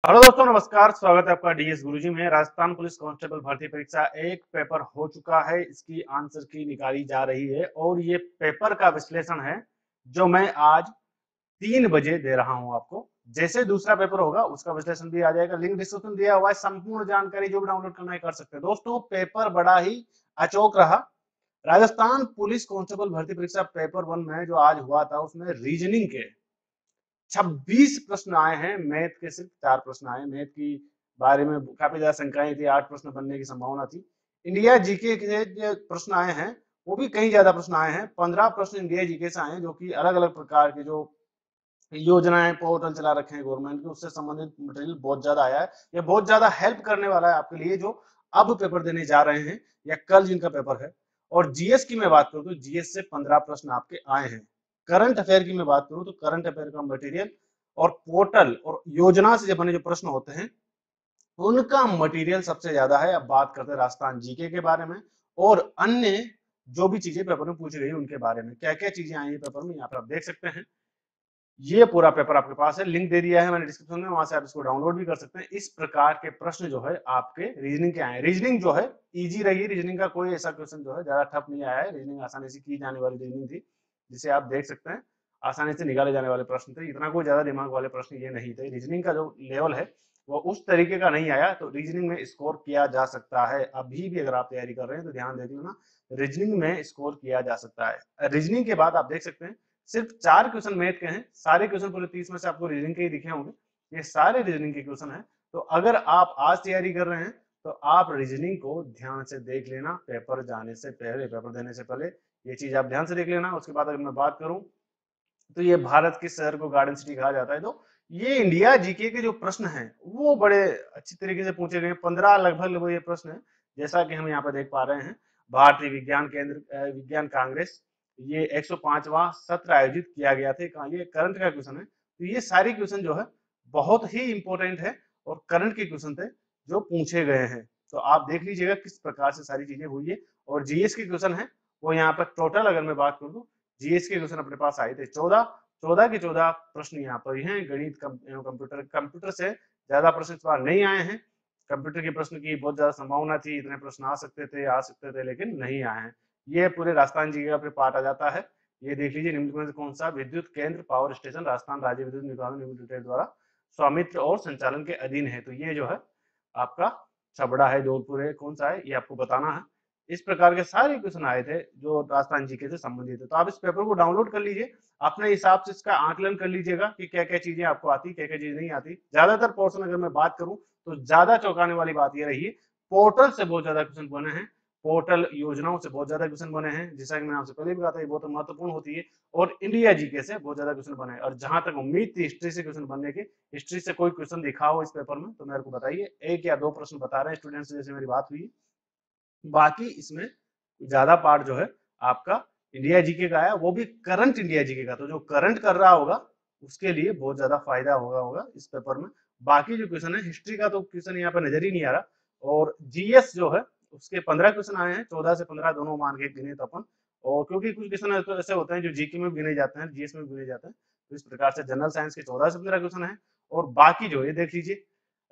Hello दोस्तों, नमस्कार। स्वागत है आपका डीएस गुरुजी में। राजस्थान पुलिस कांस्टेबल भर्ती परीक्षा एक पेपर हो चुका है, इसकी आंसर की निकाली जा रही है और ये पेपर का विश्लेषण है जो मैं आज 3 बजे दे रहा हूं आपको। जैसे दूसरा पेपर होगा उसका विश्लेषण भी आ जाएगा। लिंक डिस्क्रिप्शन दिया हुआ है, संपूर्ण जानकारी जो भी डाउनलोड करना है कर सकते हैं। दोस्तों, पेपर बड़ा ही अचोक रहा। राजस्थान पुलिस कांस्टेबल भर्ती परीक्षा पेपर 1 में जो आज हुआ था उसमें रीजनिंग के 26 प्रश्न आए हैं। मैथ के सिर्फ 4 प्रश्न आए। मैथ की बारे में काफी ज्यादा शंकाएं थी, 8 प्रश्न बनने की संभावना थी। इंडिया जीके के जो प्रश्न आए हैं वो भी कई ज्यादा प्रश्न आए हैं। 15 प्रश्न इंडिया जीके से आए हैं, जो कि अलग अलग प्रकार के जो योजनाएं पोर्टल चला रखे हैं गवर्नमेंट के, उससे संबंधित मटेरियल बहुत ज्यादा आया है। ये बहुत ज्यादा हेल्प करने वाला है आपके लिए जो अब पेपर देने जा रहे हैं या कल जिनका पेपर है। और जीएस की मैं बात करूं तो जीएस से 15 प्रश्न आपके आए हैं। करंट अफेयर की मैं बात करूं तो करंट अफेयर का मटेरियल और पोर्टल और योजना से बने जो प्रश्न होते हैं उनका मटेरियल सबसे ज्यादा है। अब बात करते हैं राजस्थान जीके के बारे में और अन्य जो भी चीजें पेपर में पूछी गई उनके बारे में। क्या क्या चीजें आई है पेपर में, यहाँ पे आप देख सकते हैं। ये पूरा पेपर आपके पास है, लिंक दे दिया है मैंने डिस्क्रिप्शन में, वहां से आप इसको डाउनलोड भी कर सकते हैं। इस प्रकार के प्रश्न जो है आपके रीजनिंग के आए। रीजनिंग जो है इजी रही। रीजनिंग का कोई ऐसा क्वेश्चन जो है ज्यादा टफ नहीं आया है। रीजनिंग आसानी से की जाने वाली रीजनिंग थी, जिसे आप देख सकते हैं। आसानी से निकाले जाने वाले प्रश्न थे। इतना कोई ज्यादा दिमाग वाले प्रश्न ये नहीं थे। रीजनिंग का जो लेवल है वो उस तरीके का नहीं आया, तो रीजनिंग में स्कोर किया जा सकता है। अभी भी अगर आप तैयारी कर रहे हैं तो ध्यान देख लेना, रीजनिंग में स्कोर किया जा सकता है। रीजनिंग के बाद आप देख सकते हैं सिर्फ 4 क्वेश्चन मैथ के हैं। सारे क्वेश्चन पूरे 30 में से आपको रीजनिंग के ही दिखे होंगे। ये सारे रीजनिंग के क्वेश्चन हैं। तो अगर आप आज तैयारी कर रहे हैं तो आप रीजनिंग को ध्यान से देख लेना। पेपर जाने से पहले, पेपर देने से पहले ये चीज आप ध्यान से देख लेना। उसके बाद अगर मैं बात करूं तो ये भारत किस शहर को गार्डन सिटी कहा जाता है, तो ये इंडिया जीके के जो प्रश्न हैं वो बड़े अच्छी तरीके से पूछे गए। 15 लगभग ये प्रश्न है, जैसा कि हम यहाँ पे देख पा रहे हैं। भारतीय विज्ञान केंद्र विज्ञान कांग्रेस, ये 105वां सत्र आयोजित किया गया था। ये करंट का क्वेश्चन है। तो ये सारे क्वेश्चन जो है बहुत ही इंपॉर्टेंट है और करंट के क्वेश्चन थे जो पूछे गए हैं। तो आप देख लीजिएगा किस प्रकार से सारी चीजें हुई है। और जीएस के क्वेश्चन है वो यहाँ पर टोटल अगर मैं बात करूँ, जीएस के क्वेश्चन अपने पास आए थे 14। 14 के 14 प्रश्न यहाँ पर हैं। गणित, कंप्यूटर से ज्यादा प्रश्न इस बार नहीं आए हैं। कंप्यूटर के प्रश्न की बहुत ज्यादा संभावना थी, इतने प्रश्न आ सकते थे लेकिन नहीं आए हैं। ये पूरे राजस्थान जी का पार्ट आ जाता है। ये देख लीजिए, निम्न में से कौन सा विद्युत केंद्र पावर स्टेशन राजस्थान राज्य विद्युत निगम लिमिटेड द्वारा स्वामित्व और संचालन के अधीन है। तो ये जो है आपका छबड़ा है, जोधपुर है, कौन सा है ये आपको बताना है। इस प्रकार के सारे क्वेश्चन आए थे जो राजस्थान जीके से संबंधित है। तो आप इस पेपर को डाउनलोड कर लीजिए, अपने हिसाब से इसका आकलन कर लीजिएगा कि क्या क्या चीजें आपको आती, क्या क्या चीज नहीं आती। ज्यादातर पोर्शन अगर मैं बात करूं तो ज्यादा चौंकाने वाली बात यह रही, पोर्टल से बहुत ज्यादा क्वेश्चन बने हैं। पोर्टल योजनाओं से बहुत ज्यादा क्वेश्चन बने हैं, जैसा कि मैंने आपसे पहले भी कहा था, ये बहुत महत्वपूर्ण होती है। और इंडिया जीके से बहुत ज्यादा क्वेश्चन बने हैं। और जहां तक उम्मीद थी हिस्ट्री से क्वेश्चन बनने की, हिस्ट्री से कोई क्वेश्चन दिखा हो इस पेपर में तो मेरे को बताइए। 1 या 2 प्रश्न बता रहे हैं स्टूडेंट्स, जैसे मेरी बात हुई। बाकी इसमें ज्यादा पार्ट जो है आपका इंडिया जीके का है, वो भी करंट इंडिया जीके का। तो जो करंट कर रहा होगा उसके लिए बहुत ज्यादा फायदा होगा इस पेपर में। बाकी जो क्वेश्चन है हिस्ट्री का तो क्वेश्चन यहाँ पे नजर ही नहीं आ रहा। और जीएस जो है उसके 15 क्वेश्चन आए हैं, 14 से 15 दोनों मान के गिने तो अपन। और क्योंकि कुछ क्वेश्चन ऐसे होते हैं जो जीके में भी गिने जाते हैं, जीएस में भी गिने जाते हैं। तो इस प्रकार से जनरल साइंस के 14 से 15 क्वेश्चन है। और बाकी जो ये देख लीजिए,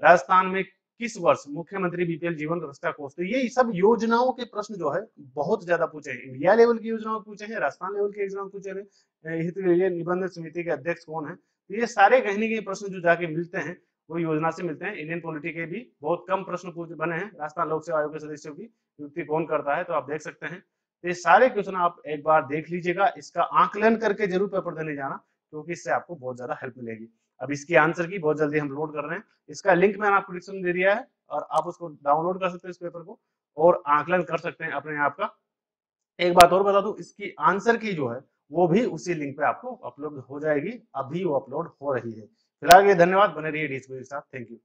राजस्थान में किस वर्ष मुख्यमंत्री बीपीएल जीवन रक्षा कोष, तो ये सब योजनाओं के प्रश्न जो है बहुत ज्यादा पूछे हैं। इंडिया लेवल की योजनाओं पूछे हैं, राजस्थान लेवल की योजनाओं पूछे हैं। हित निबंधन समिति के अध्यक्ष कौन है, तो ये सारे कहने के प्रश्न जो जाके मिलते हैं वो योजना से मिलते हैं। इंडियन पॉलिटी के भी बहुत कम प्रश्न बने हैं। राजस्थान लोक सेवा आयोग के सदस्यों की नियुक्ति कौन करता है, तो आप देख सकते हैं। तो ये सारे क्वेश्चन आप एक बार देख लीजिएगा, इसका आकलन करके जरूर पेपर देने जाना, क्योंकि इससे आपको बहुत ज्यादा हेल्प मिलेगी। अब इसकी आंसर की बहुत जल्दी हम लोड कर रहे हैं। इसका लिंक मैंने आपको डिस्क्रिप्शन में दे दिया है और आप उसको डाउनलोड कर सकते हैं इस पेपर को और आकलन कर सकते हैं अपने आप का। एक बात और बता दूं, इसकी आंसर की जो है वो भी उसी लिंक पे आपको अपलोड हो जाएगी। अभी वो अपलोड हो रही है। फिलहाल ये धन्यवाद, बने रहिए डीएस के साथ। Thank you.